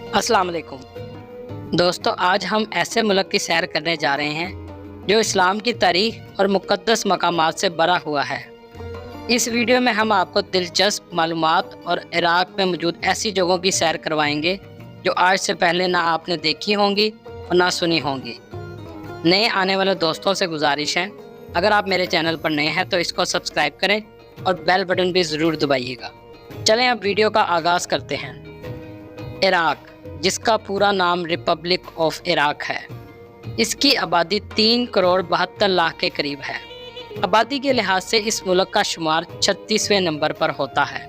अस्सलाम वालेकुम दोस्तों, आज हम ऐसे मुल्क की सैर करने जा रहे हैं जो इस्लाम की तारीख और मुक़द्दस मकामात से भरा हुआ है। इस वीडियो में हम आपको दिलचस्प मालूमात और इराक़ में मौजूद ऐसी जगहों की सैर करवाएंगे जो आज से पहले ना आपने देखी होंगी और ना सुनी होंगी। नए आने वाले दोस्तों से गुजारिश है, अगर आप मेरे चैनल पर नए हैं तो इसको सब्सक्राइब करें और बेल बटन भी ज़रूर दबाइएगा। चलें अब वीडियो का आगाज़ करते हैं। इराक़, जिसका पूरा नाम रिपब्लिक ऑफ इराक़ है, इसकी आबादी 3 करोड़ 72 लाख के करीब है। आबादी के लिहाज से इस मुल्क का शुमार 36वें नंबर पर होता है।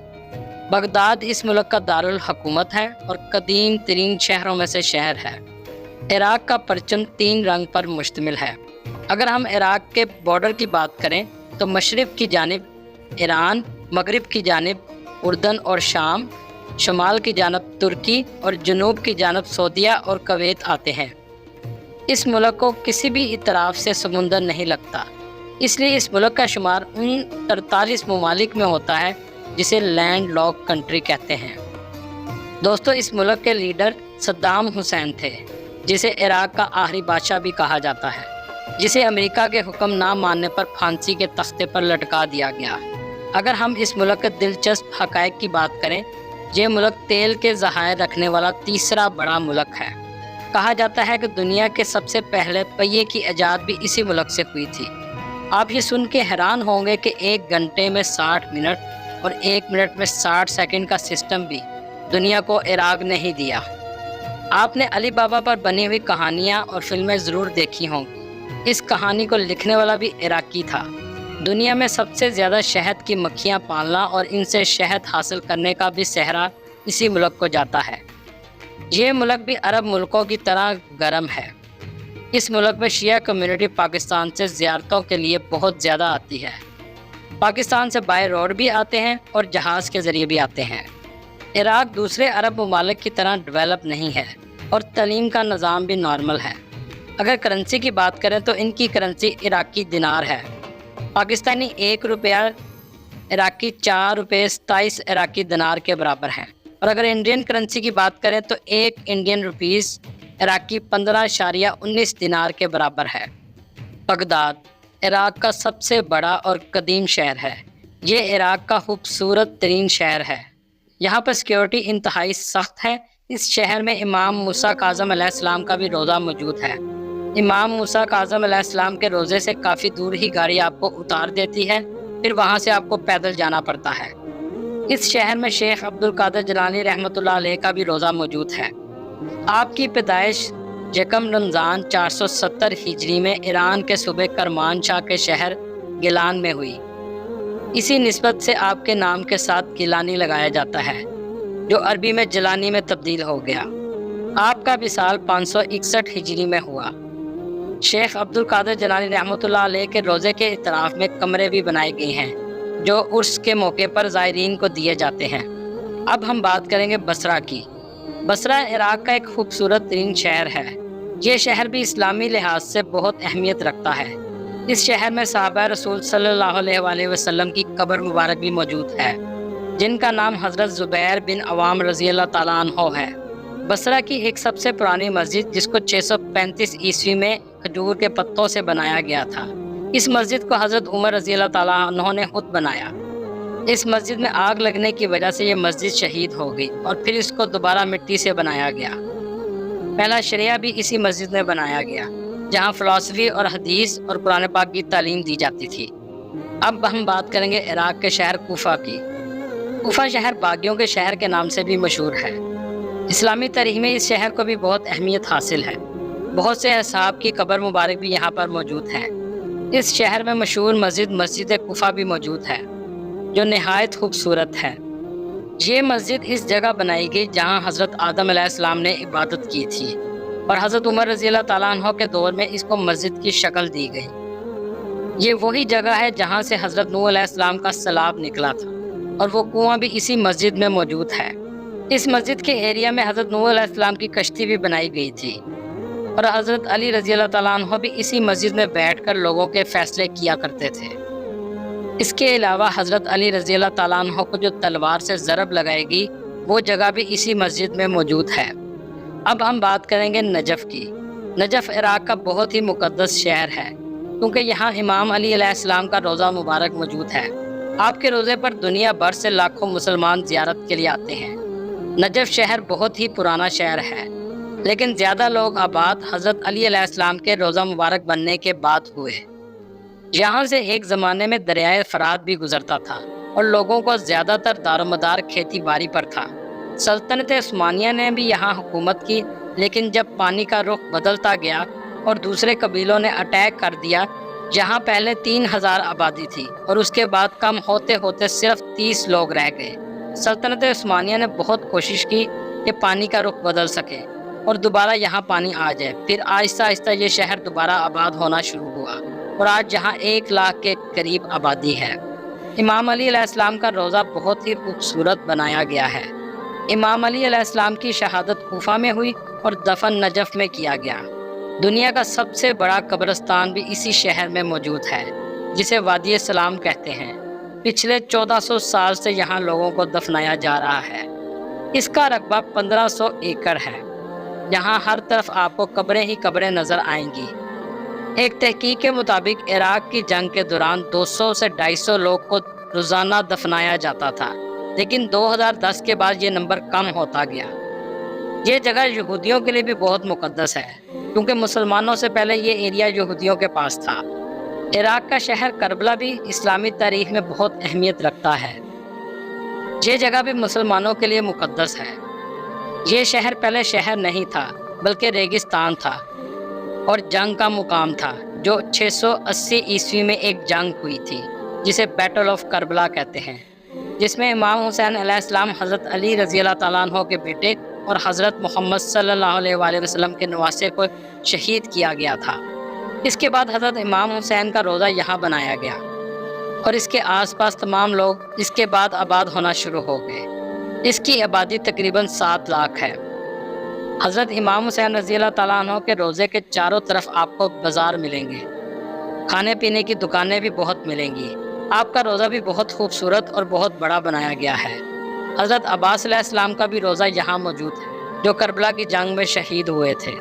बगदाद इस मुल्क का दारुल हुकूमत है और कदीम तरीन शहरों में से शहर है। इराक़ का परचम 3 रंग पर मुश्तमिल है। अगर हम इराक़ के बॉर्डर की बात करें तो मशरिक़ की जानिब ईरान, मगरिब की जानिब उर्दन और शाम, शुमाल की जानब तुर्की और जनूब की जानब सऊदीया और कुवैत आते हैं। इस मुल्क को किसी भी इतराफ़ से समुंदर नहीं लगता, इसलिए इस मुल्क का शुमार उन 43 ममालिक में होता है जिसे लैंड लॉक कंट्री कहते हैं। दोस्तों, इस मुल्क के लीडर सद्दाम हुसैन थे, जिसे इराक़ का आखिरी बादशाह भी कहा जाता है, जिसे अमेरिका के हुक्म ना मानने पर फांसी के तख्ते पर लटका दिया गया। अगर हम इस मुल्क के दिलचस्प हक़ाइक़ की बात करें, ये मुल्क तेल के ज़खायर रखने वाला तीसरा बड़ा मुल्क है। कहा जाता है कि दुनिया के सबसे पहले पहिए की ईजाद भी इसी मुल्क से हुई थी। आप ये सुन के हैरान होंगे कि 1 घंटे में 60 मिनट और 1 मिनट में 60 सेकंड का सिस्टम भी दुनिया को इराक़ ने ही दिया। आपने अली बाबा पर बनी हुई कहानियाँ और फिल्में ज़रूर देखी होंगी। इस कहानी को लिखने वाला भी इराक़ी था। दुनिया में सबसे ज़्यादा शहद की मक्खियाँ पालना और इनसे शहद हासिल करने का भी सेहरा इसी मुल्क को जाता है। ये मुल्क भी अरब मुल्कों की तरह गर्म है। इस मुल्क में शिया कम्युनिटी पाकिस्तान से ज़ियारतों के लिए बहुत ज़्यादा आती है। पाकिस्तान से बाय रोड भी आते हैं और जहाज़ के ज़रिए भी आते हैं। इराक़ दूसरे अरब ममालिक की तरह डेवलप नहीं है और तालीम का निज़ाम भी नॉर्मल है। अगर करेंसी की बात करें तो इनकी करेंसी इराक़ी दिनार है। पाकिस्तानी 1 रुपया इराक़ी 4 रुपये 27 इराक़ी दिनार के बराबर हैं। और अगर इंडियन करेंसी की बात करें तो 1 इंडियन रुपीस इराक़ी 15.19 दिनार के बराबर है। बगदाद इराक़ का सबसे बड़ा और कदीम शहर है। ये इराक़ का खूबसूरत तरीन शहर है। यहाँ पर सिक्योरिटी इंतहाई सख्त है। इस शहर में इमाम मूसा काज़म अलैहिस्सलाम का भी रोज़ा मौजूद है। इमाम मूसा काज़म अलैहिस्सलाम के रोज़े से काफ़ी दूर ही गाड़ी आपको उतार देती है, फिर वहाँ से आपको पैदल जाना पड़ता है। इस शहर में शेख अब्दुल कादिर जिलानी रहमतुल्लाह अलैह का भी रोज़ा मौजूद है। आपकी पैदाइश यकम रमज़ान 470 हिजरी में ईरान के सूबे करमान शाह के शहर गिलान में हुई। इसी निस्बत से आपके नाम के साथ गिलानी लगाया जाता है, जो अरबी में जिलानी में तब्दील हो गया। आपका विसाल 561 हिजरी में हुआ। शेख अब्दुल कादिर जिलानी रहमतुल्लाह अलैह के रोज़े के इतराफ़ में कमरे भी बनाए गए हैं, जो उर्स के मौके पर ज़ायरीन को दिए जाते हैं। अब हम बात करेंगे बसरा की। बसरा इराक़ का एक खूबसूरत तरीन शहर है। ये शहर भी इस्लामी लिहाज से बहुत अहमियत रखता है। इस शहर में सहाबा रसूल सल्लल्लाहु अलैहि वसल्लम की कब्र मुबारक भी मौजूद है, जिनका नाम हज़रत ज़ुबैर बिन अवाम रज़ी अल्लाह ताला अन्हो है। बसरा की एक सबसे पुरानी मस्जिद, जिसको 635 ईस्वी में खजूर के पत्तों से बनाया गया था, इस मस्जिद को हज़रत उमर रज़ी अल्लाह ताला अन्हो ने खुद बनाया। इस मस्जिद में आग लगने की वजह से ये मस्जिद शहीद हो गई और फिर इसको दोबारा मिट्टी से बनाया गया। पहला शरिया भी इसी मस्जिद में बनाया गया, जहाँ फ़िलासफ़ी और हदीस और कुरान पाक की तालीम दी जाती थी। अब हम बात करेंगे इराक़ के शहर कूफा की। कूफा शहर बागियों के शहर के नाम से भी मशहूर है। इस्लामी तारीख़ में इस शहर को भी बहुत अहमियत हासिल है। बहुत से असहाब की कब्र मुबारक भी यहाँ पर मौजूद है। इस शहर में मशहूर मस्जिद कूफा भी मौजूद है, जो नहायत खूबसूरत है। ये मस्जिद इस जगह बनाई गई जहाँ हज़रत आदम अलैहिस्सलाम ने इबादत की थी और हज़रत उमर रज़ी अल्लाह ताला अन्हो के दौर में इसको मस्जिद की शक्ल दी गई। ये वही जगह है जहाँ से हज़रत नूह अलैहिस्सलाम का सैलाब निकला था और वो कुआं भी इसी मस्जिद में मौजूद है। इस मस्जिद के एरिया में हज़रत नूह अलैहिस्सलाम की कश्ती भी बनाई गई थी और हज़रत अली रज़ी अल्लाह ताला अन्हो भी इसी मस्जिद में बैठकर लोगों के फ़ैसले किया करते थे। इसके अलावा हज़रत अली रज़ी अल्लाह ताला अन्हो को जो तलवार से ज़रब लगाएगी, वो जगह भी इसी मस्जिद में मौजूद है। اب ہم بات کریں گے نجف کی۔ نجف عراق کا بہت ہی مقدس شہر ہے، کیونکہ یہاں امام علی علیہ السلام کا روضہ مبارک موجود ہے۔ آپ کے روضے پر دنیا بھر سے لاکھوں مسلمان زیارت کے لیے آتے ہیں۔ نجف شہر بہت ہی پرانا شہر ہے، لیکن زیادہ لوگ آباد حضرت علی علیہ السلام کے روضہ مبارک بننے کے بعد ہوئے۔ یہاں سے ایک زمانے میں دریائے فرات بھی گزرتا تھا اور لوگوں کو زیادہ تر دار و مدار کھیتی باڑی پر تھا۔ سلطنت عثمانیہ نے بھی یہاں حکومت کی، لیکن جب پانی کا رخ بدلتا گیا اور دوسرے قبیلوں نے اٹیک کر دیا، جہاں پہلے 3000 آبادی تھی اور اس کے بعد کم ہوتے ہوتے صرف 30 لوگ رہ گئے۔ سلطنت عثمانیہ نے بہت کوشش کی کہ پانی کا رخ بدل سکے اور دوبارہ یہاں پانی آ جائے۔ پھر آہستہ آہستہ یہ شہر دوبارہ آباد ہونا شروع ہوا اور آج یہاں 1 لاکھ کے قریب آبادی ہے۔ امام علی علیہ السلام کا روضہ بہت ہی خوبصورت بنایا گیا ہے۔ امام علی علیہ السلام کی شہادت کوفہ میں ہوئی اور دفن نجف میں کیا گیا۔ دنیا کا سب سے بڑا قبرستان بھی اسی شہر میں موجود ہے، جسے وادی سلام کہتے ہیں۔ پچھلے 1400 سال سے یہاں لوگوں کو دفنایا جا رہا ہے۔ اس کا رقبہ 1500 ایکڑ ہے۔ یہاں ہر طرف آپ کو قبریں ہی قبریں نظر آئیں گی۔ ایک تحقیق کے مطابق عراق کی جنگ کے دوران 200 سے 250 لوگ کو روزانہ دفنایا جاتا تھا، لیکن 2010 کے بعد یہ نمبر کم ہوتا گیا۔ یہ جگہ یہودیوں کے لیے بھی بہت مقدس ہے، کیونکہ مسلمانوں سے پہلے یہ ایریا یہودیوں کے پاس تھا۔ عراق کا شہر کربلا بھی اسلامی تاریخ میں بہت اہمیت رکھتا ہے۔ یہ جگہ بھی مسلمانوں کے لیے مقدس ہے۔ یہ شہر پہلے شہر نہیں تھا، بلکہ ریگستان تھا اور جنگ کا مقام تھا، جو 680 عیسوی میں ایک جنگ ہوئی تھی، جسے بیٹل آف کربلا کہتے ہیں، جس میں امام حسین علیہ السلام حضرت علی رضی اللہ تعالیٰ عنہ کے بیٹے اور حضرت محمد صلی اللہ علیہ وآلہ وسلم کے نواسے کو شہید کیا گیا تھا۔ اس کے بعد حضرت امام حسین کا روضہ یہاں بنایا گیا اور اس کے آس پاس تمام لوگ اس کے بعد آباد ہونا شروع ہو گئے۔ اس کی آبادی تقریباً 7 لاکھ ہے۔ حضرت امام حسین رضی اللہ تعالیٰ عنہ کے روضے کے چاروں طرف آپ کو بازار ملیں گے، کھانے پینے کی دکانیں بھی بہت ملیں گی۔ آپ کا روضہ بھی بہت خوبصورت اور بہت بڑا بنایا گیا ہے۔ حضرت عباس علیہ السلام کا بھی روضہ یہاں موجود ہے، جو کربلا کی جنگ میں شہید ہوئے تھے۔